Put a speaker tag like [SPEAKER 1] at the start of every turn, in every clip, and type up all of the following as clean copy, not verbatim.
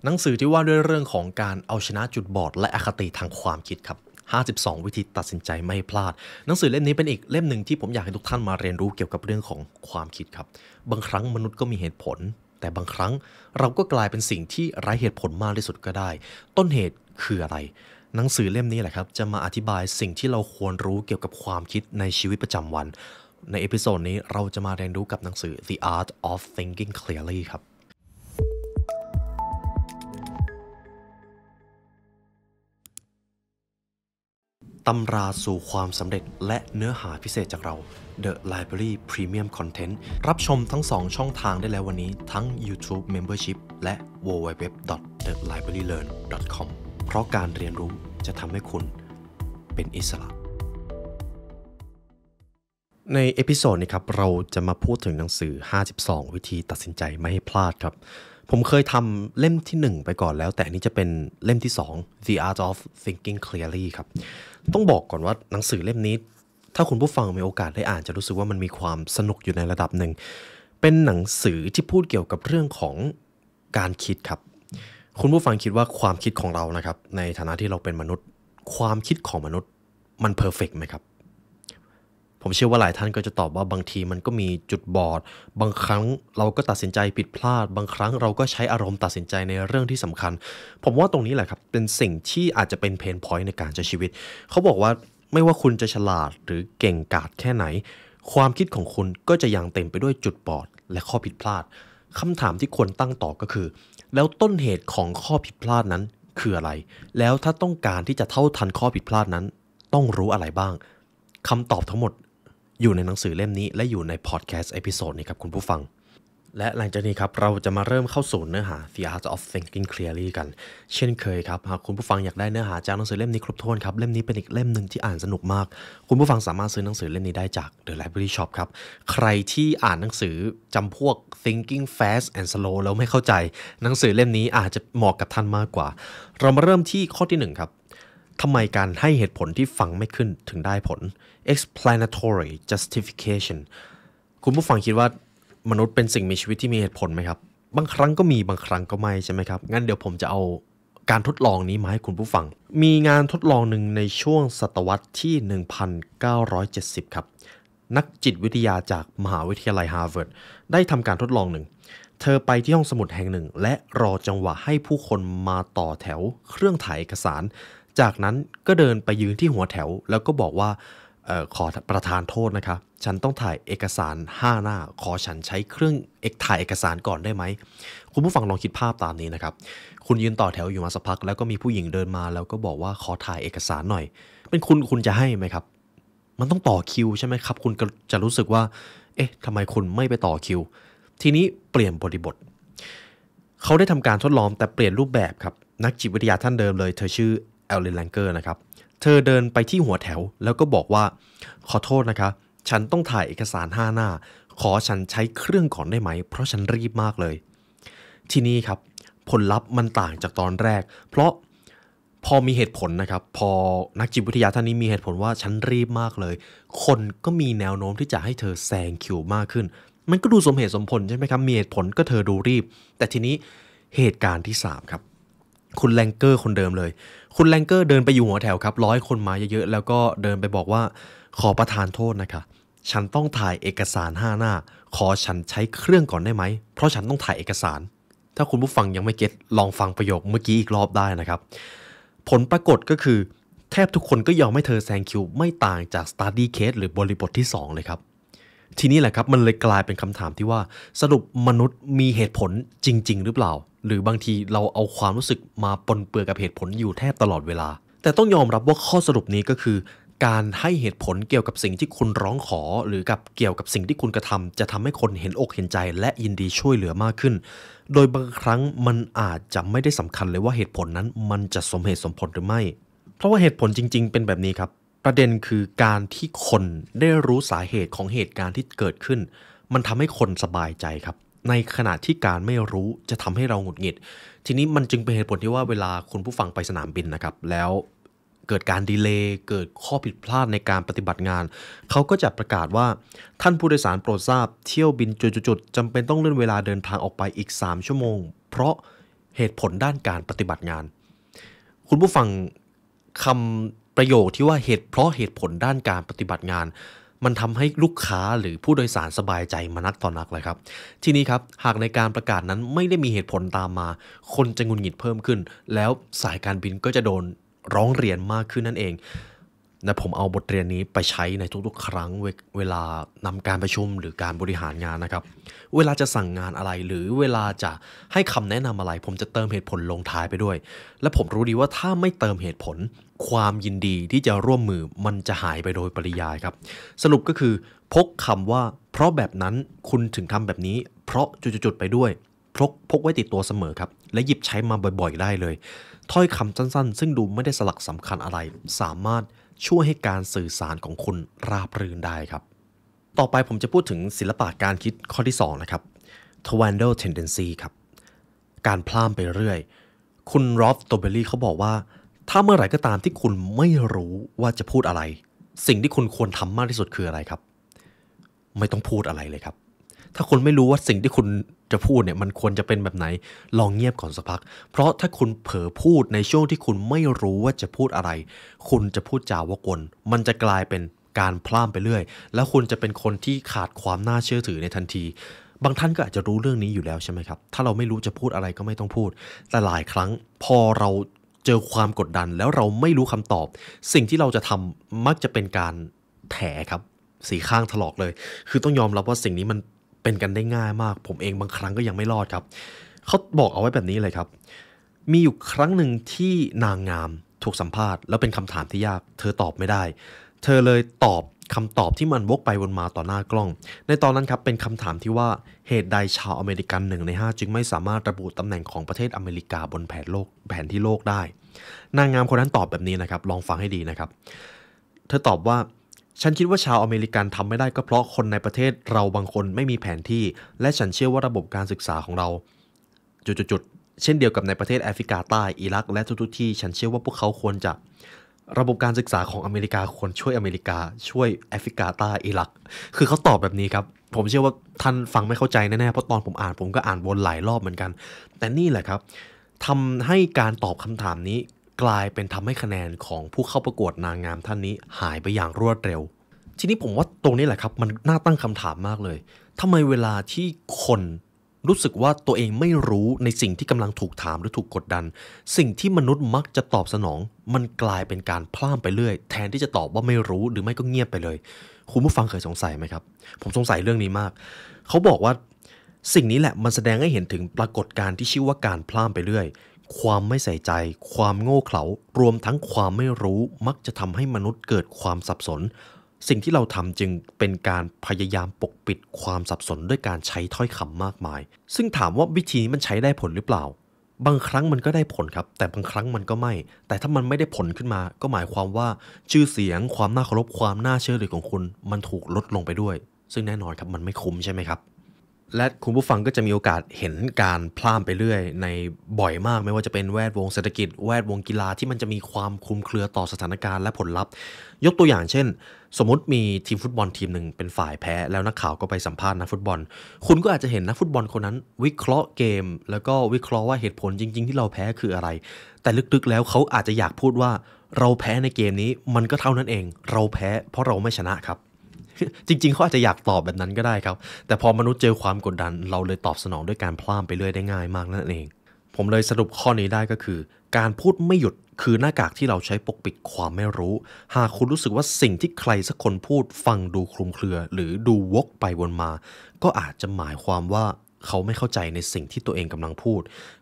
[SPEAKER 1] หนังสือที่ว่าด้วยเรื่องของการเอาชนะจุดบอดและอคติทางความคิดครับ52วิธีตัดสินใจไม่พลาดหนังสือเล่มนี้เป็นอีกเล่มหนึ่งที่ผมอยากให้ทุกท่านมาเรียนรู้เกี่ยวกับเรื่องของความคิดครับบางครั้งมนุษย์ก็มีเหตุผลแต่บางครั้งเราก็กลายเป็นสิ่งที่ไร้เหตุผลมากที่สุดก็ได้ต้นเหตุคืออะไรหนังสือเล่มนี้แหละครับจะมาอธิบายสิ่งที่เราควรรู้เกี่ยวกับความคิดในชีวิตประจำวันในเอพิโซดนี้เราจะมาเรียนรู้กับหนังสือ The Art of Thinking Clearly ครับตำราสู่ความสำเร็จและเนื้อหาพิเศษจากเรา The Library Premium Content รับชมทั้ง2ช่องทางได้แล้ววันนี้ทั้ง YouTube Membership และ www.thelibrarylearn.com เพราะการเรียนรู้จะทำให้คุณเป็นอิสระในเอพิโซดนี้ครับเราจะมาพูดถึงหนังสือ52วิธีตัดสินใจไม่ให้พลาดครับผมเคยทำเล่มที่1ไปก่อนแล้วแต่อันนี้จะเป็นเล่มที่2 The Art of Thinking Clearly ครับต้องบอกก่อนว่าหนังสือเล่มนี้ถ้าคุณผู้ฟังมีโอกาสได้อ่านจะรู้สึกว่ามันมีความสนุกอยู่ในระดับหนึ่งเป็นหนังสือที่พูดเกี่ยวกับเรื่องของการคิดครับคุณผู้ฟังคิดว่าความคิดของเรานะครับในฐานะที่เราเป็นมนุษย์ความคิดของมนุษย์มันเพอร์เฟกต์ไหมครับผมเชื่อว่าหลายท่านก็จะตอบว่าบางทีมันก็มีจุดบอดบางครั้งเราก็ตัดสินใจผิดพลาดบางครั้งเราก็ใช้อารมณ์ตัดสินใจในเรื่องที่สำคัญผมว่าตรงนี้แหละครับเป็นสิ่งที่อาจจะเป็นเพนพอยต์ในการใช้ชีวิตเขาบอกว่าไม่ว่าคุณจะฉลาดหรือเก่งกาจแค่ไหนความคิดของคุณก็จะยังเต็มไปด้วยจุดบอดและข้อผิดพลาดคำถามที่ควรตั้งต่อก็คือแล้วต้นเหตุของข้อผิดพลาดนั้นคืออะไรแล้วถ้าต้องการที่จะเท่าทันข้อผิดพลาดนั้นต้องรู้อะไรบ้างคำตอบทั้งหมดอยู่ในหนังสือเล่มนี้และอยู่ในพอดแคสต์เอพิโซดนี้ครับคุณผู้ฟังและหลังจากนี้ครับเราจะมาเริ่มเข้าสู่เนื้อหา The Art of Thinking Clearly กันเช่นเคยครับหากคุณผู้ฟังอยากได้เนื้อหาจากหนังสือเล่มนี้ครบถ้วนครับเล่มนี้เป็นอีกเล่มหนึ่งที่อ่านสนุกมากคุณผู้ฟังสามารถซื้อหนังสือเล่มนี้ได้จาก The Library Shop ครับใครที่อ่านหนังสือจำพวก Thinking Fast and Slow แล้วไม่เข้าใจหนังสือเล่มนี้อาจจะเหมาะกับท่านมากกว่าเรามาเริ่มที่ข้อที่1ครับทำไมการให้เหตุผลที่ฟังไม่ขึ้นถึงได้ผล explanatory justification คุณผู้ฟังคิดว่ามนุษย์เป็นสิ่งมีชีวิตที่มีเหตุผลไหมครับบางครั้งก็มีบางครั้งก็ไม่ใช่ไหมครับงั้นเดี๋ยวผมจะเอาการทดลองนี้มาให้คุณผู้ฟังมีงานทดลองหนึ่งในช่วงศตวรรษที่1970ครับนักจิตวิทยาจากมหาวิทยาลัยฮาร์วาร์ดได้ทำการทดลองหนึ่งเธอไปที่ห้องสมุดแห่งหนึ่งและรอจังหวะให้ผู้คนมาต่อแถวเครื่องถ่ายเอกสารจากนั้นก็เดินไปยืนที่หัวแถวแล้วก็บอกว่าขอประทานโทษนะคะฉันต้องถ่ายเอกสาร5หน้าขอฉันใช้เครื่องถ่ายเอกสารก่อนได้ไหมคุณผู้ฟังลองคิดภาพตามนี้นะครับคุณยืนต่อแถวอยู่มาสักพักแล้วก็มีผู้หญิงเดินมาแล้วก็บอกว่าขอถ่ายเอกสารหน่อยเป็นคุณจะให้ไหมครับมันต้องต่อคิวใช่ไหมครับคุณก็จะรู้สึกว่าเอ๊ะทำไมคุณไม่ไปต่อคิวทีนี้เปลี่ยนบริบทเขาได้ทำการทดลองแต่เปลี่ยนรูปแบบครับนักจิตวิทยาท่านเดิมเลยเธอชื่อแอลลิน แลงเกอร์นะครับเธอเดินไปที่หัวแถวแล้วก็บอกว่าขอโทษนะคะฉันต้องถ่ายเอกสาร5หน้าขอฉันใช้เครื่องก่อนได้ไหมเพราะฉันรีบมากเลยทีนี้ครับผลลัพธ์มันต่างจากตอนแรกเพราะพอมีเหตุผลนะครับพอนักจิตวิทยาท่านนี้มีเหตุผลว่าฉันรีบมากเลยคนก็มีแนวโน้มที่จะให้เธอแซงคิวมากขึ้นมันก็ดูสมเหตุสมผลใช่ไหมครับมีเหตุผลก็เธอดูรีบแต่ทีนี้เหตุการณ์ที่3ครับคุณแลงเกอร์คนเดิมเลยคุณแลงเกอร์เดินไปอยู่หัวแถวครับ100คนมาเยอะๆแล้วก็เดินไปบอกว่าขอประทานโทษนะคะฉันต้องถ่ายเอกสาร5หน้าขอฉันใช้เครื่องก่อนได้ไหมเพราะฉันต้องถ่ายเอกสารถ้าคุณผู้ฟังยังไม่เก็ตลองฟังประโยคเมื่อกี้อีกรอบได้นะครับผลปรากฏก็คือแทบทุกคนก็ยอมให้เธอแซงคิวไม่ต่างจาก study case หรือบริบทที่2เลยครับทีนี้แหละครับมันเลยกลายเป็นคำถามที่ว่าสรุปมนุษย์มีเหตุผลจริงๆหรือเปล่าหรือบางทีเราเอาความรู้สึกมาปนเปื้อนกับเหตุผลอยู่แทบตลอดเวลาแต่ต้องยอมรับว่าข้อสรุปนี้ก็คือการให้เหตุผลเกี่ยวกับสิ่งที่คุณร้องขอหรือกับเกี่ยวกับสิ่งที่คุณกระทำจะทำให้คนเห็นอกเห็นใจและยินดีช่วยเหลือมากขึ้นโดยบางครั้งมันอาจจะไม่ได้สำคัญเลยว่าเหตุผลนั้นมันจะสมเหตุสมผลหรือไม่เพราะว่าเหตุผลจริงๆเป็นแบบนี้ครับประเด็นคือการที่คนได้รู้สาเหตุของเหตุการณ์ที่เกิดขึ้นมันทำให้คนสบายใจครับในขณะที่การไม่รู้จะทำให้เราหงุดหงิดทีนี้มันจึงเป็นเหตุผลที่ว่าเวลาคุณผู้ฟังไปสนามบินนะครับแล้วเกิดการดีเลย์เกิดข้อผิดพลาดในการปฏิบัติงานเขาก็จะประกาศว่าท่านผู้โดยสารโปรดทราบเที่ยวบินจุดๆจำเป็นต้องเลื่อนเวลาเดินทางออกไปอีก3ชั่วโมงเพราะ เหตุผลด้านการปฏิบัติงานคุณผู้ฟังคำประโยคที่ว่าเพราะเหตุผลด้านการปฏิบัติงานมันทำให้ลูกค้าหรือผู้โดยสารสบายใจมานักต่อนักเลยครับทีนี้ครับหากในการประกาศนั้นไม่ได้มีเหตุผลตามมาคนจะหงุดหงิดเพิ่มขึ้นแล้วสายการบินก็จะโดนร้องเรียนมากขึ้นนั่นเองและผมเอาบทเรียนนี้ไปใช้ในทุกๆครั้งเวลานำการประชุมหรือการบริหารงานนะครับเวลาจะสั่งงานอะไรหรือเวลาจะให้คำแนะนำอะไรผมจะเติมเหตุผลลงท้ายไปด้วยและผมรู้ดีว่าถ้าไม่เติมเหตุผลความยินดีที่จะร่วมมือมันจะหายไปโดยปริยายครับสรุปก็คือพกคำว่าเพราะแบบนั้นคุณถึงทำแบบนี้เพราะจุดๆไปด้วยพกไว้ติดตัวเสมอครับและหยิบใช้มาบ่อยๆได้เลยถ้อยคำสั้นๆซึ่งดูไม่ได้สลักสำคัญอะไรสามารถช่วยให้การสื่อสารของคุณราบรื่นได้ครับต่อไปผมจะพูดถึงศิลปะการคิดข้อที่2นะครับ Twandle tendency ครับการพล่ามไปเรื่อยคุณรอฟโตเบลลี่เขาบอกว่าถ้าเมื่อไหร่ก็ตามที่คุณไม่รู้ว่าจะพูดอะไรสิ่งที่คุณควรทำมากที่สุดคืออะไรครับไม่ต้องพูดอะไรเลยครับถ้าคุณไม่รู้ว่าสิ่งที่คุณจะพูดเนี่ยมันควรจะเป็นแบบไหนลองเงียบก่อนสักพักเพราะถ้าคุณเผลอพูดในช่วงที่คุณไม่รู้ว่าจะพูดอะไรคุณจะพูดจาวกวนมันจะกลายเป็นการพล่ามไปเรื่อยแล้วคุณจะเป็นคนที่ขาดความน่าเชื่อถือในทันทีบางท่านก็อาจจะรู้เรื่องนี้อยู่แล้วใช่ไหมครับถ้าเราไม่รู้จะพูดอะไรก็ไม่ต้องพูดแต่หลายครั้งพอเราเจอความกดดันแล้วเราไม่รู้คำตอบสิ่งที่เราจะทำมักจะเป็นการแถครับสีข้างถลอกเลยคือต้องยอมรับว่าสิ่งนี้มันเป็นกันได้ง่ายมากผมเองบางครั้งก็ยังไม่รอดครับเขาบอกเอาไว้แบบนี้เลยครับมีอยู่ครั้งหนึ่งที่นางงามถูกสัมภาษณ์แล้วเป็นคำถามที่ยากเธอตอบไม่ได้เธอเลยตอบคำตอบที่มันวกไปวนมาต่อหน้ากล้องในตอนนั้นครับเป็นคำถามที่ว่าเหตุใดชาวอเมริกัน1 ใน 5จึงไม่สามารถระบุตำแหน่งของประเทศอเมริกาบนแผนที่โลกได้นางงามคนนั้นตอบแบบนี้นะครับลองฟังให้ดีนะครับเธอตอบว่าฉันคิดว่าชาวอเมริกันทำไม่ได้ก็เพราะคนในประเทศเราบางคนไม่มีแผนที่และฉันเชื่อว่าระบบการศึกษาของเราจุดๆเช่นเดียวกับในประเทศแอฟริกาใต้อิรักและทุกๆที่ฉันเชื่อว่าพวกเขาควรจะระบบการศึกษาของอเมริกาควรช่วยอเมริกาช่วยแอฟริกาใต้อิรักคือเขาตอบแบบนี้ครับผมเชื่อว่าท่านฟังไม่เข้าใจแน่ๆเพราะตอนผมก็อ่านวนหลายรอบเหมือนกันแต่นี่แหละครับทำให้การตอบคำถามนี้กลายเป็นทำให้คะแนนของผู้เข้าประกวดนางงามท่านนี้หายไปอย่างรวดเร็วทีนี้ผมว่าตรงนี้แหละครับมันน่าตั้งคำถามมากเลยทำไมเวลาที่คนรู้สึกว่าตัวเองไม่รู้ในสิ่งที่กำลังถูกถามหรือถูกกดดันสิ่งที่มนุษย์มักจะตอบสนองมันกลายเป็นการพล่ามไปเรื่อยแทนที่จะตอบว่าไม่รู้หรือไม่ก็เงียบไปเลยคุณผู้ฟังเคยสงสัยไหมครับผมสงสัยเรื่องนี้มากเขาบอกว่าสิ่งนี้แหละมันแสดงให้เห็นถึงปรากฏการณ์ที่ชื่อว่าการพล่ามไปเรื่อยความไม่ใส่ใจความโง่เขลารวมทั้งความไม่รู้มักจะทำให้มนุษย์เกิดความสับสนสิ่งที่เราทำจึงเป็นการพยายามปกปิดความสับสนด้วยการใช้ถ้อยคำมากมายซึ่งถามว่าวิธีนี้มันใช้ได้ผลหรือเปล่าบางครั้งมันก็ได้ผลครับแต่บางครั้งมันก็ไม่แต่ถ้ามันไม่ได้ผลขึ้นมาก็หมายความว่าชื่อเสียงความน่าเคารพความน่าเชื่อถือของคุณมันถูกลดลงไปด้วยซึ่งแน่นอนครับมันไม่คุ้มใช่ไหมครับและคุณผู้ฟังก็จะมีโอกาสเห็นการพล่ามไปเรื่อยในบ่อยมากไม่ว่าจะเป็นแวดวงเศรษฐกิจแวดวงกีฬาที่มันจะมีความคลุมเครือต่อสถานการณ์และผลลัพธ์ยกตัวอย่างเช่นสมมติมีทีมฟุตบอลทีมหนึ่งเป็นฝ่ายแพ้แล้วนักข่าวก็ไปสัมภาษณ์นักฟุตบอลคุณก็อาจจะเห็นนักฟุตบอลคนนั้นวิเคราะห์เกมแล้วก็วิเคราะห์ว่าเหตุผลจริงๆที่เราแพ้คืออะไรแต่ลึกๆแล้วเขาอาจจะอยากพูดว่าเราแพ้ในเกมนี้มันก็เท่านั้นเองเราแพ้เพราะเราไม่ชนะครับจริงๆเขาอาจจะอยากตอบแบบนั้นก็ได้ครับแต่พอมนุษย์เจอความกดดันเราเลยตอบสนองด้วยการพล่ามไปเรื่อยได้ง่ายมากนั่นเองผมเลยสรุปข้อนี้ได้ก็คือการพูดไม่หยุดคือหน้ากากที่เราใช้ปกปิดความไม่รู้หากคุณรู้สึกว่าสิ่งที่ใครสักคนพูดฟังดูคลุมเครือหรือดูวกไปวนมาก็อาจจะหมายความว่าเขาไม่เข้าใจในสิ่งที่ตัวเองกำลังพูด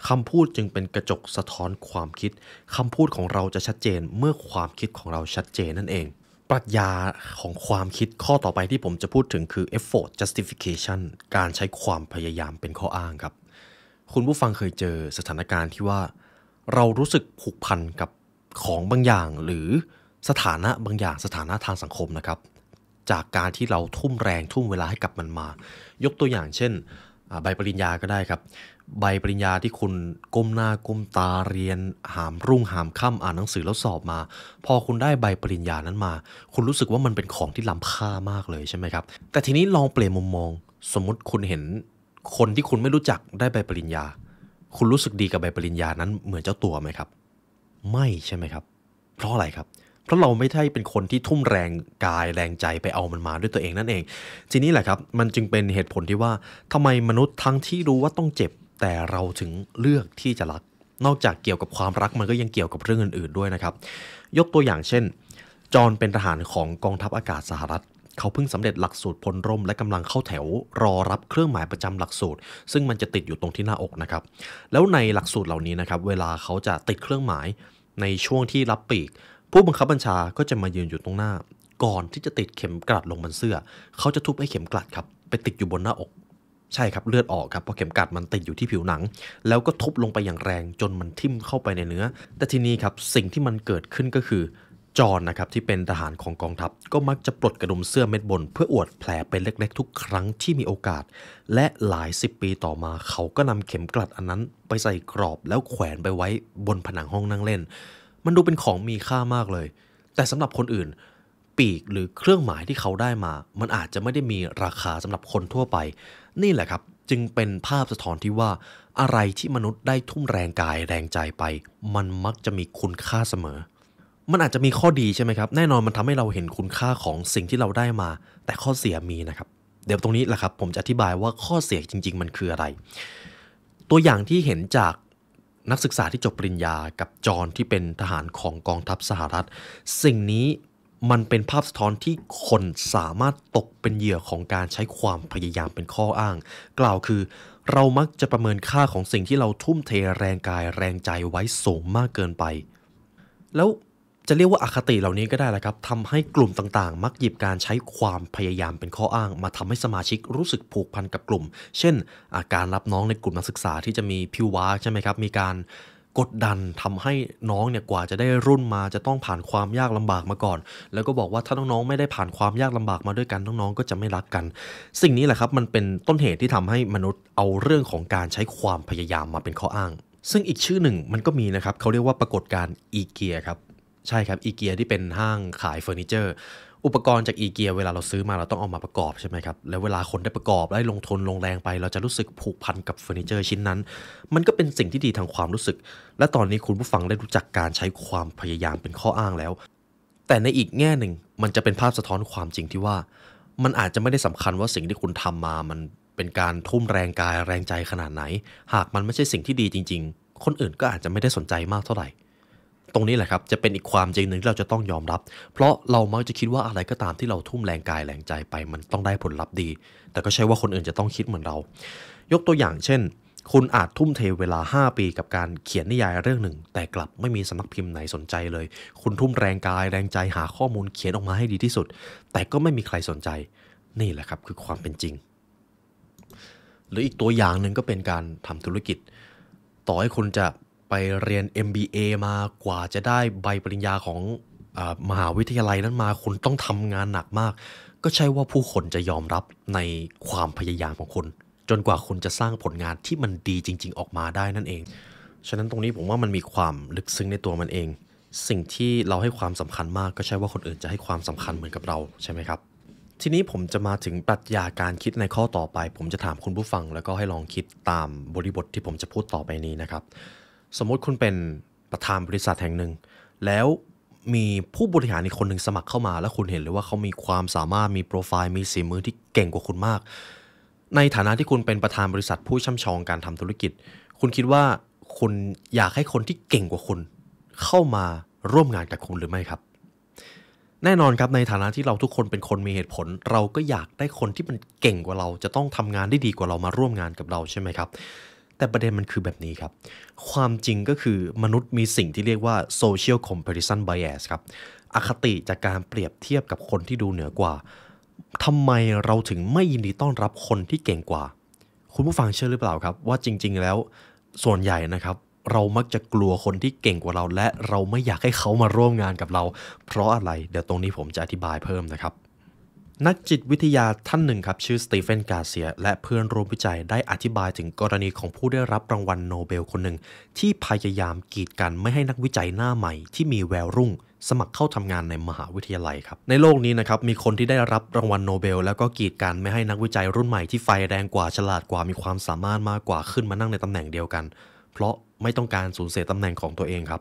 [SPEAKER 1] คำพูดจึงเป็นกระจกสะท้อนความคิดคำพูดของเราจะชัดเจนเมื่อความคิดของเราชัดเจนนั่นเองปรัชญาของความคิดข้อต่อไปที่ผมจะพูดถึงคือ effort justification การใช้ความพยายามเป็นข้ออ้างครับคุณผู้ฟังเคยเจอสถานการณ์ที่ว่าเรารู้สึกผูกพันกับของบางอย่างหรือสถานะบางอย่างสถานะทางสังคมนะครับจากการที่เราทุ่มแรงทุ่มเวลาให้กับมันมายกตัวอย่างเช่นใบปริญญาก็ได้ครับใบปริญญาที่คุณก้มหน้าก้มตาเรียนหามรุ่งหามค่ำอ่านหนังสือแล้วสอบมาพอคุณได้ใบปริญญานั้นมาคุณรู้สึกว่ามันเป็นของที่ล้ำค่ามากเลยใช่ไหมครับแต่ทีนี้ลองเปลี่ยนมุมมองสมมุติคุณเห็นคนที่คุณไม่รู้จักได้ใบปริญญา คุณรู้สึกดีกับใบปริญญานั้นเหมือนเจ้าตัวไหมครับไม่ใช่ไหมครับเพราะอะไรครับเพราะเราไม่ใช่เป็นคนที่ทุ่มแรงกายแรงใจไปเอามันมาด้วยตัวเองนั่นเองทีนี้แหละครับมันจึงเป็นเหตุผลที่ว่าทำไมมนุษย์ทั้งที่รู้ว่าต้องเจ็บแต่เราถึงเลือกที่จะรักนอกจากเกี่ยวกับความรักมันก็ยังเกี่ยวกับเรื่องอื่นๆด้วยนะครับยกตัวอย่างเช่นจอห์นเป็นทหารของกองทัพอากาศสหรัฐเขาเพิ่งสำเร็จหลักสูตรพลร่มและกำลังเข้าแถวรอรับเครื่องหมายประจำหลักสูตรซึ่งมันจะติดอยู่ตรงที่หน้าอกนะครับแล้วในหลักสูตรเหล่านี้นะครับเวลาเขาจะติดเครื่องหมายในช่วงที่รับปีกผู้บังคับบัญชาก็จะมายืนอยู่ตรงหน้าก่อนที่จะติดเข็มกลัดลงบนเสื้อเขาจะทุบให้เข็มกลัดครับไปติดอยู่บนหน้าอกใช่ครับเลือดออกครับเพราะเข็มกลัดมันติดอยู่ที่ผิวหนังแล้วก็ทุบลงไปอย่างแรงจนมันทิ่มเข้าไปในเนื้อแต่ทีนี้ครับสิ่งที่มันเกิดขึ้นก็คือจอห์นนะครับที่เป็นทหารของกองทัพก็มักจะปลดกระดุมเสื้อเม็ดบนเพื่ออวดแผลเป็นเล็กๆทุกครั้งที่มีโอกาสและหลาย10 ปีต่อมาเขาก็นำเข็มกลัดอันนั้นไปใส่กรอบแล้วแขวนไปไว้บนผนังห้องนั่งเล่นมันดูเป็นของมีค่ามากเลยแต่สำหรับคนอื่นปีกหรือเครื่องหมายที่เขาได้มามันอาจจะไม่ได้มีราคาสำหรับคนทั่วไปนี่แหละครับจึงเป็นภาพสะท้อนที่ว่าอะไรที่มนุษย์ได้ทุ่มแรงกายแรงใจไปมันมักจะมีคุณค่าเสมอมันอาจจะมีข้อดีใช่ไหมครับแน่นอนมันทำให้เราเห็นคุณค่าของสิ่งที่เราได้มาแต่ข้อเสียมีนะครับเดี๋ยวตรงนี้แหละครับผมจะอธิบายว่าข้อเสียจริงๆมันคืออะไรตัวอย่างที่เห็นจากนักศึกษาที่จบปริญญากับจอห์นที่เป็นทหารของกองทัพสหรัฐสิ่งนี้มันเป็นภาพสะท้อนที่คนสามารถตกเป็นเหยื่อของการใช้ความพยายามเป็นข้ออ้างกล่าวคือเรามักจะประเมินค่าของสิ่งที่เราทุ่มเทแรงกายแรงใจไว้สูงมากเกินไปแล้วจะเรียกว่าอคติเหล่านี้ก็ได้แหละครับทำให้กลุ่มต่างๆมักหยิบการใช้ความพยายามเป็นข้ออ้างมาทำให้สมาชิกรู้สึกผูกพันกับกลุ่มเช่นการรับน้องในกลุ่มนักศึกษาที่จะมีพิววาใช่ไหมครับมีการกดดันทำให้น้องเนี่ยกว่าจะได้รุ่นมาจะต้องผ่านความยากลำบากมาก่อนแล้วก็บอกว่าถ้าน้องๆไม่ได้ผ่านความยากลำบากมาด้วยกันน้องๆก็จะไม่รักกันสิ่งนี้แหละครับมันเป็นต้นเหตุที่ทำให้มนุษย์เอาเรื่องของการใช้ความพยายามมาเป็นข้ออ้างซึ่งอีกชื่อหนึ่งมันก็มีนะครับเขาเรียกว่าปรากฏการณ์อีเกียครับใช่ครับอีเกียที่เป็นห้างขายเฟอร์นิเจอร์อุปกรณ์จากอีเกียเวลาเราซื้อมาเราต้องเอามาประกอบใช่ไหมครับแล้วเวลาคนได้ประกอบได้ลงทุนลงแรงไปเราจะรู้สึกผูกพันกับเฟอร์นิเจอร์ชิ้นนั้นมันก็เป็นสิ่งที่ดีทางความรู้สึกและตอนนี้คุณผู้ฟังได้รู้จักการใช้ความพยายามเป็นข้ออ้างแล้วแต่ในอีกแง่หนึ่งมันจะเป็นภาพสะท้อนความจริงที่ว่ามันอาจจะไม่ได้สำคัญว่าสิ่งที่คุณทำมามันเป็นการทุ่มแรงกายแรงใจขนาดไหนหากมันไม่ใช่สิ่งที่ดีจริงๆคนอื่นก็อาจจะไม่ได้สนใจมากเท่าไหร่ตรงนี้แหละครับจะเป็นอีกความจริงหนึ่งที่เราจะต้องยอมรับเพราะเรามักจะคิดว่าอะไรก็ตามที่เราทุ่มแรงกายแรงใจไปมันต้องได้ผลลัพธ์ดีแต่ก็ใช่ว่าคนอื่นจะต้องคิดเหมือนเรายกตัวอย่างเช่นคุณอาจทุ่มเทเวลา5 ปีกับการเขียนนิยายเรื่องหนึ่งแต่กลับไม่มีสำนักพิมพ์ไหนสนใจเลยคุณทุ่มแรงกายแรงใจหาข้อมูลเขียนออกมาให้ดีที่สุดแต่ก็ไม่มีใครสนใจนี่แหละครับคือความเป็นจริงหรืออีกตัวอย่างหนึ่งก็เป็นการทำธุรกิจต่อให้คุณจะไปเรียน MBA มากว่าจะได้ใบปริญญาของมหาวิทยาลัยนั้นมาคุณต้องทำงานหนักมากก็ใช่ว่าผู้คนจะยอมรับในความพยายามของคุณจนกว่าคุณจะสร้างผลงานที่มันดีจริงๆออกมาได้นั่นเองฉะนั้นตรงนี้ผมว่ามันมีความลึกซึ้งในตัวมันเองสิ่งที่เราให้ความสำคัญมากก็ใช่ว่าคนอื่นจะให้ความสำคัญเหมือนกับเราใช่ไหมครับทีนี้ผมจะมาถึงปรัชญาการคิดในข้อต่อไปผมจะถามคุณผู้ฟังแล้วก็ให้ลองคิดตามบริบทที่ผมจะพูดต่อไปนี้นะครับสมมติคุณเป็นประธานบริษัทแห่งหนึ่งแล้วมีผู้บริหารอีกคนหนึ่งสมัครเข้ามาแล้วคุณเห็นเลยว่าเขามีความสามารถมีโปรไฟล์มีฝีมือที่เก่งกว่าคุณมากในฐานะที่คุณเป็นประธานบริษัทผู้ช่ำชองการทำธุรกิจคุณคิดว่าคุณอยากให้คนที่เก่งกว่าคุณเข้ามาร่วมงานกับคุณหรือไม่ครับแน่นอนครับในฐานะที่เราทุกคนเป็นคนมีเหตุผลเราก็อยากได้คนที่มันเก่งกว่าเราจะต้องทำงานได้ดีกว่าเรามาร่วมงานกับเราใช่ไหมครับแต่ประเด็นมันคือแบบนี้ครับความจริงก็คือมนุษย์มีสิ่งที่เรียกว่า social comparison bias ครับอคติจากการเปรียบเทียบกับคนที่ดูเหนือกว่าทำไมเราถึงไม่ยินดีต้อนรับคนที่เก่งกว่าคุณผู้ฟังเชื่อหรือเปล่าครับว่าจริงๆแล้วส่วนใหญ่นะครับเรามักจะกลัวคนที่เก่งกว่าเราและเราไม่อยากให้เขามาร่วมงานกับเราเพราะอะไรเดี๋ยวตรงนี้ผมจะอธิบายเพิ่มนะครับนักจิตวิทยาท่านหนึ่งครับชื่อสตีเฟน กาเซียและเพื่อนร่วมวิจัยได้อธิบายถึงกรณีของผู้ได้รับรางวัลโนเบลคนหนึ่งที่พยายามกีดกันไม่ให้นักวิจัยหน้าใหม่ที่มีแววรุ่งสมัครเข้าทำงานในมหาวิทยาลัยครับในโลกนี้นะครับมีคนที่ได้รับรางวัลโนเบลแล้วก็กีดกันไม่ให้นักวิจัยรุ่นใหม่ที่ไฟแรงกว่าฉลาดกว่ามีความสามารถมากกว่าขึ้นมานั่งในตำแหน่งเดียวกัน เพราะไม่ต้องการสูญเสียตำแหน่งของตัวเองครับ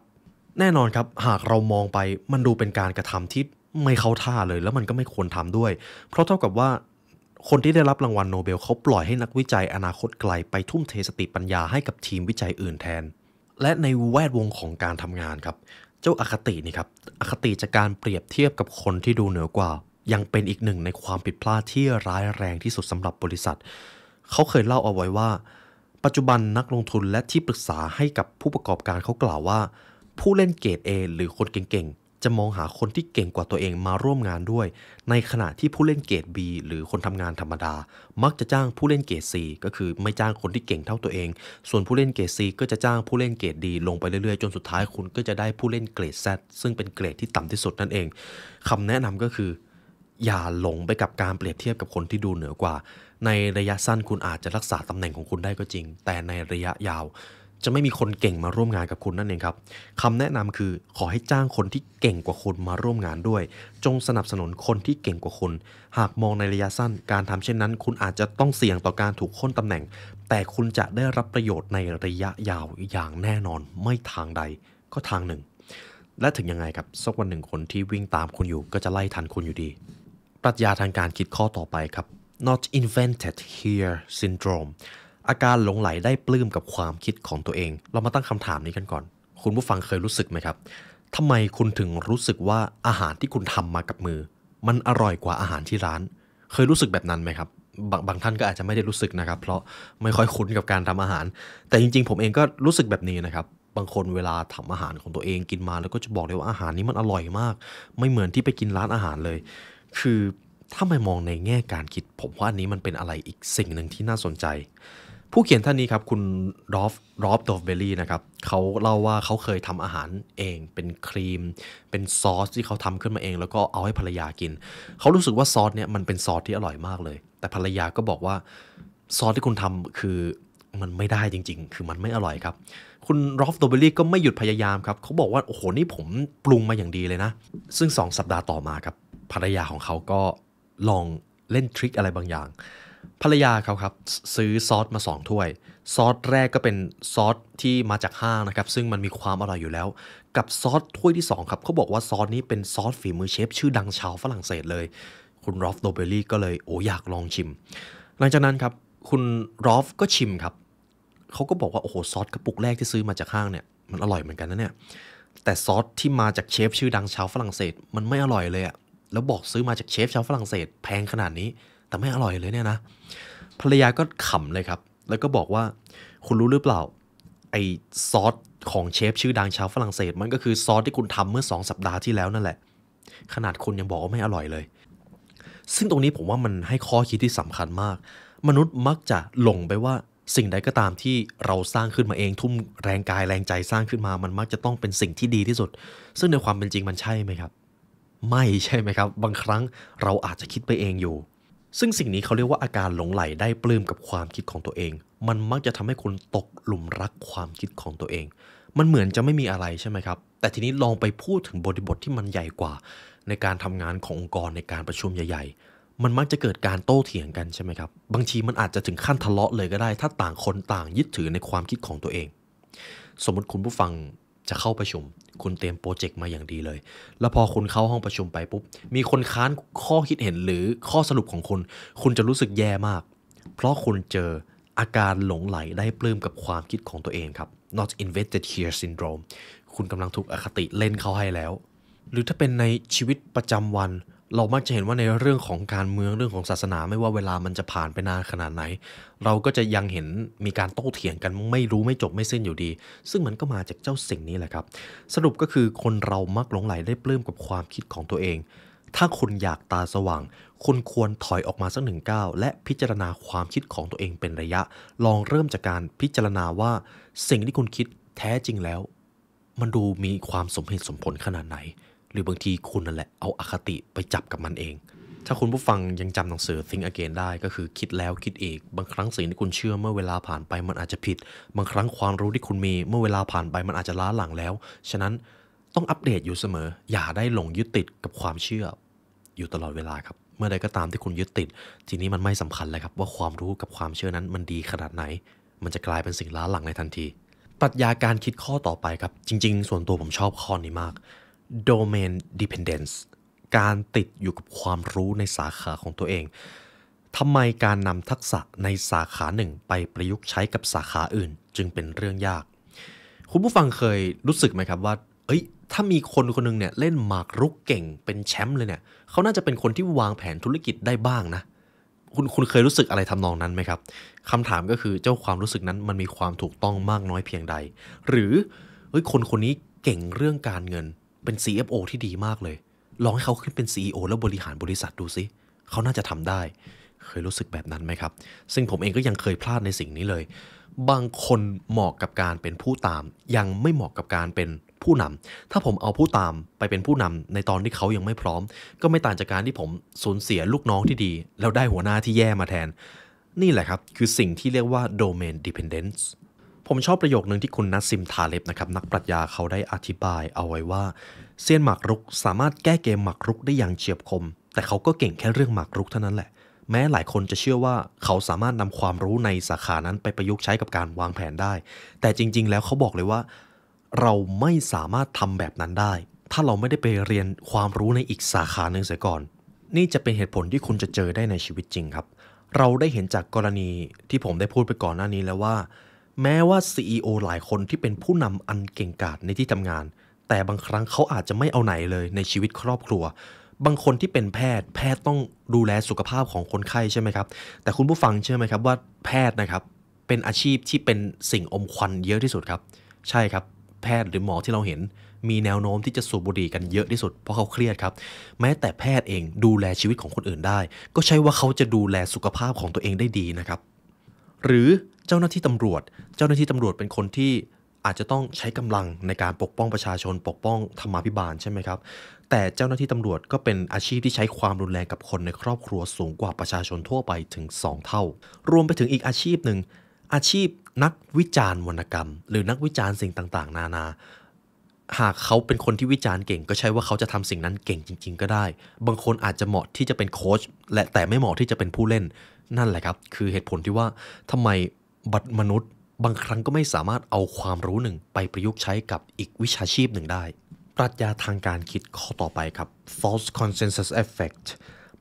[SPEAKER 1] แน่นอนครับหากเรามองไปมันดูเป็นการกระทำที่ไม่เข้าท่าเลยแล้วมันก็ไม่ควรทำด้วยเพราะเท่ากับว่าคนที่ได้รับรางวัลโนเบลเขาปล่อยให้นักวิจัยอนาคตไกลไปทุ่มเทสติปัญญาให้กับทีมวิจัยอื่นแทนและในแวดวงของการทำงานครับเจ้าอคตินี่ครับอคติจากการเปรียบเทียบกับคนที่ดูเหนือกว่ายังเป็นอีกหนึ่งในความผิดพลาดที่ร้ายแรงที่สุดสำหรับบริษัทเขาเคยเล่าเอาไว้ว่าปัจจุบันนักลงทุนและที่ปรึกษาให้กับผู้ประกอบการเขากล่าวว่าผู้เล่นเกรด A หรือคนเก่งๆจะมองหาคนที่เก่งกว่าตัวเองมาร่วมงานด้วยในขณะที่ผู้เล่นเกรด B หรือคนทำงานธรรมดามักจะจ้างผู้เล่นเกรด C ก็คือไม่จ้างคนที่เก่งเท่าตัวเองส่วนผู้เล่นเกรด C ก็จะจ้างผู้เล่นเกรด D ลงไปเรื่อยๆจนสุดท้ายคุณก็จะได้ผู้เล่นเกรด Z ซึ่งเป็นเกรดที่ต่ำที่สุดนั่นเองคำแนะนำก็คืออย่าหลงไปกับการเปรียบเทียบกับคนที่ดูเหนือกว่าในระยะสั้นคุณอาจจะรักษาตำแหน่งของคุณได้ก็จริงแต่ในระยะยาวจะไม่มีคนเก่งมาร่วมงานกับคุณนั่นเองครับคำแนะนำคือขอให้จ้างคนที่เก่งกว่าคุณมาร่วมงานด้วยจงสนับสนุนคนที่เก่งกว่าคุณหากมองในระยะสั้นการทำเช่นนั้นคุณอาจจะต้องเสี่ยงต่อการถูกโค่นตำแหน่งแต่คุณจะได้รับประโยชน์ในระยะยาวอย่างแน่นอนไม่ทางใดก็ทางหนึ่งและถึงยังไงครับสักวันหนึ่งคนที่วิ่งตามคุณอยู่ก็จะไล่ทันคุณอยู่ดีปรัชญาทางการคิดข้อต่อไปครับ not invented here syndrome อาการหลงไหลได้ปลื้มกับความคิดของตัวเองเรามาตั้งคำถามนี้กันก่อนคุณผู้ฟังเคยรู้สึกไหมครับทำไมคุณถึงรู้สึกว่าอาหารที่คุณทำมากับมือมันอร่อยกว่าอาหารที่ร้านเคยรู้สึกแบบนั้นไหมครับบางท่านก็อาจจะไม่ได้รู้สึกนะครับเพราะไม่ค่อยคุ้นกับการทำอาหารแต่จริงๆผมเองก็รู้สึกแบบนี้นะครับบางคนเวลาทำอาหารของตัวเองกินมาแล้วก็จะบอกเลยว่าอาหารนี้มันอร่อยมากไม่เหมือนที่ไปกินร้านอาหารเลยคือถ้าไม่มองในแง่การคิดผมว่าอันนี้มันเป็นอะไรอีกสิ่งหนึ่งที่น่าสนใจผู้เขียนท่านนี้ครับคุณรอฟดอฟเบลลี่นะครับเขาเล่าว่าเขาเคยทำอาหารเองเป็นครีมเป็นซอสที่เขาทำขึ้นมาเองแล้วก็เอาให้ภรรยากินเขารู้สึกว่าซอสเนี่ยมันเป็นซอสที่อร่อยมากเลยแต่ภรรยาก็บอกว่าซอสที่คุณทำคือมันไม่ได้จริงๆคือมันไม่อร่อยครับคุณรอฟดอฟเบลลี่ก็ไม่หยุดพยายามครับเขาบอกว่าโอ้โหนี่ผมปรุงมาอย่างดีเลยนะซึ่ง2 สัปดาห์ต่อมาครับภรรยาของเขาก็ลองเล่นทริคอะไรบางอย่างภรรยาเขาครับซื้อซอสมา2 ถ้วยซอสแรกก็เป็นซอสที่มาจากห้างนะครับซึ่งมันมีความอร่อยอยู่แล้วกับซอสถ้วยที่2ครับเขาบอกว่าซอสนี้เป็นซอสฝีมือเชฟชื่อดังชาวฝรั่งเศสเลยคุณรอฟโดเบลลี่ก็เลยอยากลองชิมหลังจากนั้นครับคุณรอฟก็ชิมครับเขาก็บอกว่าโอ้โหซอสกระปุกแรกที่ซื้อมาจากห้างเนี่ยมันอร่อยเหมือนกันนะเนี่ยแต่ซอสที่มาจากเชฟชื่อดังชาวฝรั่งเศสมันไม่อร่อยเลยอะแล้วบอกซื้อมาจากเชฟชาวฝรั่งเศสแพงขนาดนี้แต่ไม่อร่อยเลยเนี่ยนะภรรยาก็ขำเลยครับแล้วก็บอกว่าคุณรู้หรือเปล่าไอซอสของเชฟชื่อดังชาวฝรั่งเศสมันก็คือซอสที่คุณทำเมื่อ2 สัปดาห์ที่แล้วนั่นแหละขนาดคุณยังบอกว่าไม่อร่อยเลยซึ่งตรงนี้ผมว่ามันให้ข้อคิดที่สำคัญมากมนุษย์มักจะหลงไปว่าสิ่งใดก็ตามที่เราสร้างขึ้นมาเองทุ่มแรงกายแรงใจสร้างขึ้นมามันมักจะต้องเป็นสิ่งที่ดีที่สุดซึ่งในความเป็นจริงมันใช่ไหมครับไม่ใช่ไหมครับบางครั้งเราอาจจะคิดไปเองอยู่ซึ่งสิ่งนี้เขาเรียกว่าอาการหลงไหลได้ปลื้มกับความคิดของตัวเองมันมักจะทำให้คุณตกหลุมรักความคิดของตัวเองมันเหมือนจะไม่มีอะไรใช่ไหมครับแต่ทีนี้ลองไปพูดถึงบริบทที่มันใหญ่กว่าในการทำงานขององค์กรในการประชุมใหญ่ๆมันมักจะเกิดการโต้เถียงกันใช่ไหมครับบางทีมันอาจจะถึงขั้นทะเลาะเลยก็ได้ถ้าต่างคนต่างยึดถือในความคิดของตัวเองสมมติคุณผู้ฟังจะเข้าประชุมคุณเตรียมโปรเจกต์มาอย่างดีเลยแล้วพอคุณเข้าห้องประชุมไปปุ๊บมีคนค้านข้อคิดเห็นหรือข้อสรุปของคุณจะรู้สึกแย่มากเพราะคุณเจออาการหลงไหลได้ปลื้มกับความคิดของตัวเองครับ not invented here syndrome คุณกำลังถูกอคติเล่นเข้าให้แล้วหรือถ้าเป็นในชีวิตประจำวันเรามักจะเห็นว่าในเรื่องของการเมืองเรื่องของศาสนาไม่ว่าเวลามันจะผ่านไปนานขนาดไหนเราก็จะยังเห็นมีการโต้เถียงกันไม่รู้ไม่จบไม่สิ้นอยู่ดีซึ่งมันก็มาจากเจ้าสิ่งนี้แหละครับสรุปก็คือคนเรามักหลงไหลได้ปลื้มกับความคิดของตัวเองถ้าคุณอยากตาสว่างคุณควรถอยออกมาสัก1 ก้าวและพิจารณาความคิดของตัวเองเป็นระยะลองเริ่มจากการพิจารณาว่าสิ่งที่คุณคิดแท้จริงแล้วมันดูมีความสมเหตุสมผลขนาดไหนหรือบางทีคุณนั่นแหละเอาอคติไปจับกับมันเองถ้าคุณผู้ฟังยังจำหนังสือ Think Again ได้ก็คือคิดแล้วคิดอีกบางครั้งสิ่งที่คุณเชื่อเมื่อเวลาผ่านไปมันอาจจะผิดบางครั้งความรู้ที่คุณมีเมื่อเวลาผ่านไปมันอาจจะล้าหลังแล้วฉะนั้นต้องอัปเดตอยู่เสมออย่าได้หลงยึดติดกับความเชื่ออยู่ตลอดเวลาครับเมื่อใดก็ตามที่คุณยึดติดทีนี้มันไม่สำคัญเลยครับว่าความรู้กับความเชื่อนั้นมันดีขนาดไหนมันจะกลายเป็นสิ่งล้าหลังในทันที ปรัชญาการคิดข้อต่อไปครับจริงๆส่วนตัวผมชอบข้อนี้มาก domain dependence การติดอยู่กับความรู้ในสาขาของตัวเองทำไมการนำทักษะในสาขาหนึ่งไปประยุกต์ใช้กับสาขาอื่นจึงเป็นเรื่องยากคุณผู้ฟังเคยรู้สึกไหมครับว่าถ้ามีคนคนนึงเนี่ยเล่นหมากรุกเก่งเป็นแชมป์เลยเนี่ยเขาน่าจะเป็นคนที่วางแผนธุรกิจได้บ้างนะคุณเคยรู้สึกอะไรทำนองนั้นไหมครับคำถามก็คือเจ้าความรู้สึกนั้นมันมีความถูกต้องมากน้อยเพียงใดหรือคนคนนี้เก่งเรื่องการเงินเป็น CFO ที่ดีมากเลยลองให้เขาขึ้นเป็น CEO แล้วบริหารบริษัทดูสิเขาน่าจะทำได้เคยรู้สึกแบบนั้นไหมครับซึ่งผมเองก็ยังเคยพลาดในสิ่งนี้เลยบางคนเหมาะกับการเป็นผู้ตามยังไม่เหมาะกับการเป็นผู้นำถ้าผมเอาผู้ตามไปเป็นผู้นำในตอนที่เขายังไม่พร้อมก็ไม่ต่างจากการที่ผมสูญเสียลูกน้องที่ดีแล้วได้หัวหน้าที่แย่มาแทนนี่แหละครับคือสิ่งที่เรียกว่า domain dependence ผมชอบประโยคนึงที่คุณนัสซิมทาเลบนะครับนักปรัชญาเขาได้อธิบายเอาไว้ว่าเซียนหมากรุกสามารถแก้เกมหมากรุกได้อย่างเฉียบคมแต่เขาก็เก่งแค่เรื่องหมากรุกเท่านั้นแหละแม้หลายคนจะเชื่อว่าเขาสามารถนำความรู้ในสาขานั้นไปประยุกต์ใช้กับการวางแผนได้แต่จริงๆแล้วเขาบอกเลยว่าเราไม่สามารถทำแบบนั้นได้ถ้าเราไม่ได้ไปเรียนความรู้ในอีกสาขาหนึ่งเสียก่อนนี่จะเป็นเหตุผลที่คุณจะเจอได้ในชีวิตจริงครับเราได้เห็นจากกรณีที่ผมได้พูดไปก่อนหน้านี้แล้วว่าแม้ว่า CEO หลายคนที่เป็นผู้นำอันเก่งกาจในที่ทำงานแต่บางครั้งเขาอาจจะไม่เอาไหนเลยในชีวิตครอบครัวบางคนที่เป็นแพทย์ต้องดูแลสุขภาพของคนไข้ใช่ไหมครับแต่คุณผู้ฟังเชื่อไหมครับว่าแพทย์นะครับเป็นอาชีพที่เป็นสิ่งอมควันเยอะที่สุดครับใช่ครับแพทย์หรือหมอที่เราเห็นมีแนวโน้มที่จะสูบบุหรี่กันเยอะที่สุดเพราะเขาเครียดครับแม้แต่แพทย์เองดูแลชีวิตของคนอื่นได้ก็ใช่ว่าเขาจะดูแลสุขภาพของตัวเองได้ดีนะครับหรือเจ้าหน้าที่ตำรวจเป็นคนที่อาจจะต้องใช้กำลังในการปกป้องประชาชนปกป้องธรรมาภิบาลใช่ไหมครับแต่เจ้าหน้าที่ตำรวจก็เป็นอาชีพที่ใช้ความรุนแรงกับคนในครอบครัวสูงกว่าประชาชนทั่วไปถึง2เท่ารวมไปถึงอีกอาชีพหนึ่งอาชีพนักวิจารณ์วรรณกรรมหรือนักวิจารณ์สิ่งต่างๆนานาหากเขาเป็นคนที่วิจารณ์เก่งก็ใช่ว่าเขาจะทำสิ่งนั้นเก่งจริงๆก็ได้บางคนอาจจะเหมาะที่จะเป็นโค้ชและแต่ไม่เหมาะที่จะเป็นผู้เล่นนั่นแหละครับคือเหตุผลที่ว่าทำไมมนุษย์บางครั้งก็ไม่สามารถเอาความรู้หนึ่งไปประยุกต์ใช้กับอีกวิชาชีพหนึ่งได้ปรัชญาทางการคิดข้อต่อไปครับ false consensus effect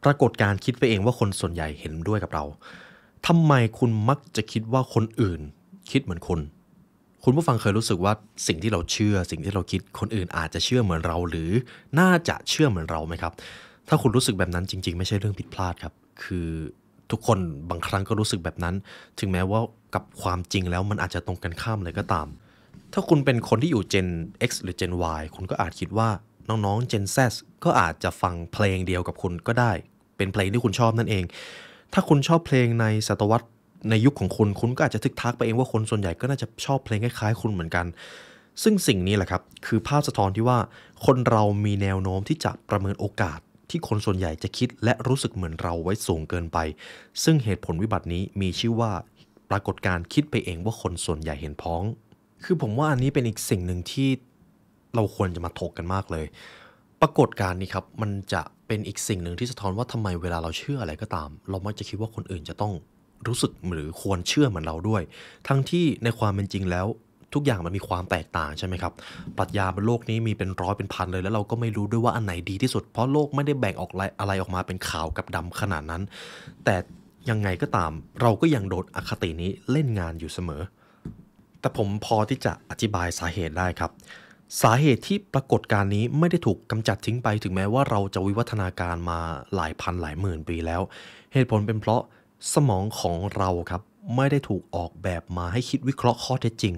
[SPEAKER 1] ปรากฏการณ์คิดไปเองว่าคนส่วนใหญ่เห็นด้วยกับเราทำไมคุณมักจะคิดว่าคนอื่นคิดเหมือนคุณผู้ฟังเคยรู้สึกว่าสิ่งที่เราเชื่อสิ่งที่เราคิดคนอื่นอาจจะเชื่อเหมือนเราหรือน่าจะเชื่อเหมือนเราไหมครับถ้าคุณรู้สึกแบบนั้นจริงๆไม่ใช่เรื่องผิดพลาดครับคือทุกคนบางครั้งก็รู้สึกแบบนั้นถึงแม้ว่ากับความจริงแล้วมันอาจจะตรงกันข้ามเลยก็ตามถ้าคุณเป็นคนที่อยู่ Gen X หรือ Gen Y คุณก็อาจคิดว่าน้องๆ Gen Z ก็อาจจะฟังเพลงเดียวกับคุณก็ได้เป็นเพลงที่คุณชอบนั่นเองถ้าคุณชอบเพลงในศตวรรษในยุคของคุณก็อาจจะทึกทักไปเองว่าคนส่วนใหญ่ก็น่าจะชอบเพลงคล้ายๆคุณเหมือนกันซึ่งสิ่งนี้แหละครับคือภาพสะท้อนที่ว่าคนเรามีแนวโน้มที่จะประเมินโอกาสที่คนส่วนใหญ่จะคิดและรู้สึกเหมือนเราไว้สูงเกินไปซึ่งเหตุผลวิบัตินี้มีชื่อว่าปรากฏการณ์คิดไปเองว่าคนส่วนใหญ่เห็นพ้องคือผมว่าอันนี้เป็นอีกสิ่งหนึ่งที่เราควรจะมาถกกันมากเลยปรากฏการณ์นี้ครับมันจะเป็นอีกสิ่งหนึ่งที่สะท้อนว่าทำไมเวลาเราเชื่ออะไรก็ตามเรามักจะคิดว่าคนอื่นจะต้องรู้สึกหรือควรเชื่อเหมือนเราด้วยทั้งที่ในความเป็นจริงแล้วทุกอย่างมันมีความแตกต่างใช่ไหมครับปรัชญาบนโลกนี้มีเป็นร้อยเป็นพันเลยแล้วเราก็ไม่รู้ด้วยว่าอันไหนดีที่สุดเพราะโลกไม่ได้แบ่งออกอะไรออกมาเป็นขาวกับดำขนาดนั้นแต่ยังไงก็ตามเราก็ยังโดนอคตินี้เล่นงานอยู่เสมอแต่ผมพอที่จะอธิบายสาเหตุได้ครับสาเหตุที่ปรากฏการณ์นี้ไม่ได้ถูกกำจัดทิ้งไปถึงแม้ว่าเราจะวิวัฒนาการมาหลายพันหลายหมื่นปีแล้วเหตุผลเป็นเพราะสมองของเราครับไม่ได้ถูกออกแบบมาให้คิดวิเคราะห์ข้อเท็จจริง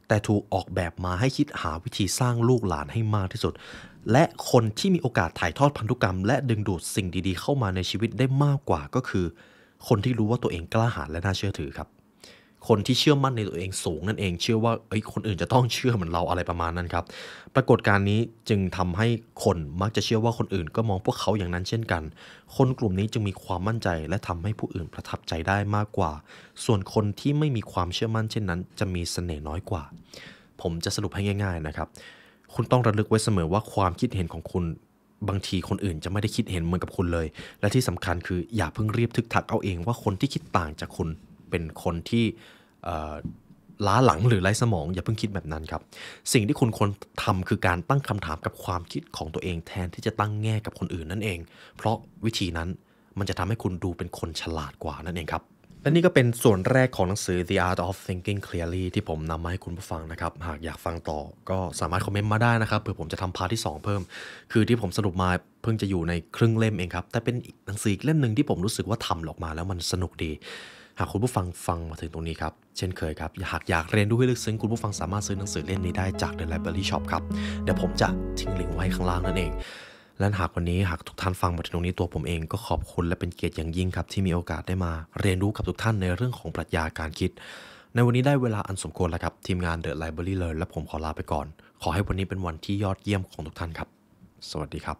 [SPEAKER 1] แต่ถูกออกแบบมาให้คิดหาวิธีสร้างลูกหลานให้มากที่สุดและคนที่มีโอกาสถ่ายทอดพันธุกรรมและดึงดูดสิ่งดีๆเข้ามาในชีวิตได้มากกว่าก็คือคนที่รู้ว่าตัวเองกล้าหาญและน่าเชื่อถือครับคนที่เชื่อมั่นในตัวเองสูงนั่นเองเชื่อว่าคนอื่นจะต้องเชื่อเหมือนเราอะไรประมาณนั้นครับปรากฏการณ์นี้จึงทำให้คนมักจะเชื่อว่าคนอื่นก็มองพวกเขาอย่างนั้นเช่นกันคนกลุ่มนี้จึงมีความมั่นใจและทำให้ผู้อื่นประทับใจได้มากกว่าส่วนคนที่ไม่มีความเชื่อมั่นเช่นนั้นจะมีเสน่ห์น้อยกว่าผมจะสรุปให้ง่ายๆนะครับคุณต้องระลึกไว้เสมอว่าความคิดเห็นของคุณบางทีคนอื่นจะไม่ได้คิดเห็นเหมือนกับคุณเลยและที่สำคัญคืออย่าเพิ่งรีบทึกทักเอาเองว่าคนที่คิดต่างจากคุณเป็นคนที่ ล้าหลังหรือไร้สมองอย่าเพิ่งคิดแบบนั้นครับสิ่งที่คุณควรทำคือการตั้งคำถามกับความคิดของตัวเองแทนที่จะตั้งแง่กับคนอื่นนั่นเองเพราะวิธีนั้นมันจะทำให้คุณดูเป็นคนฉลาดกว่านั่นเองครับและนี่ก็เป็นส่วนแรกของหนังสือ The Art of Thinking Clearly ที่ผมนำมาให้คุณผู้ฟังนะครับหากอยากฟังต่อก็สามารถคอมเมนต์มาได้นะครับเผื่อผมจะทำพาร์ทที่2เพิ่มคือที่ผมสรุปมาเพิ่งจะอยู่ในครึ่งเล่มเองครับแต่เป็นหนังสืออีกเล่มหนึ่งที่ผมรู้สึกว่าทำออกมาแล้วมันสนุกดีหากคุณผู้ฟังมาถึงตรงนี้ครับเช่นเคยครับหากอยากเรียนรู้ให้ลึกซึ้งคุณผู้ฟังสามารถซื้อหนังสือเล่มนี้ได้จาก The Library Shop ครับเดี๋ยวผมจะทิ้งลิงก์ไว้ข้างล่างนั่นเองและหากวันนี้หากทุกท่านฟังมาถึงตรงนี้ตัวผมเองก็ขอบคุณและเป็นเกียรติอย่างยิ่งครับที่มีโอกาสได้มาเรียนรู้กับทุกท่านในเรื่องของปรัชญาการคิดในวันนี้ได้เวลาอันสมควรแล้วครับทีมงาน The Library Learn และผมขอลาไปก่อนขอให้วันนี้เป็นวันที่ยอดเยี่ยมของทุกท่านครับสวัสดีครับ